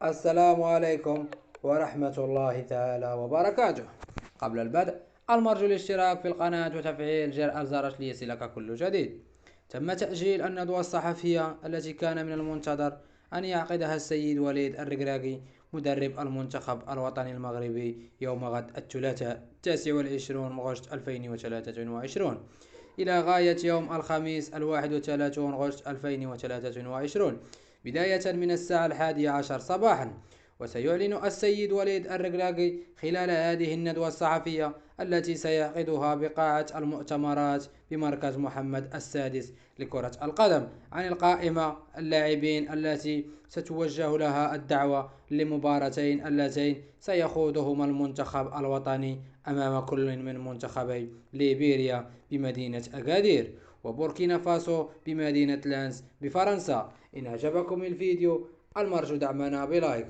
السلام عليكم ورحمة الله تعالى وبركاته. قبل البدء المرجو الاشتراك في القناة وتفعيل الجرس ليصلك كل جديد. تم تأجيل الندوة الصحفية التي كان من المنتظر أن يعقدها السيد وليد الركراكي مدرب المنتخب الوطني المغربي يوم غد الثلاثاء 29 غشت 2023 إلى غاية يوم الخميس 31 غشت 2023 بداية من الساعة 11 صباحا. وسيعلن السيد وليد الركراكي خلال هذه الندوة الصحفية التي سيعقدها بقاعة المؤتمرات بمركز محمد السادس لكرة القدم عن القائمة اللاعبين التي ستوجه لها الدعوة لمباراتين اللتين سيخوضهما المنتخب الوطني أمام كل من منتخبي ليبيريا بمدينة أكادير وبوركينا فاسو بمدينة لانس بفرنسا. إن أعجبكم الفيديو المرجو دعمنا بلايك.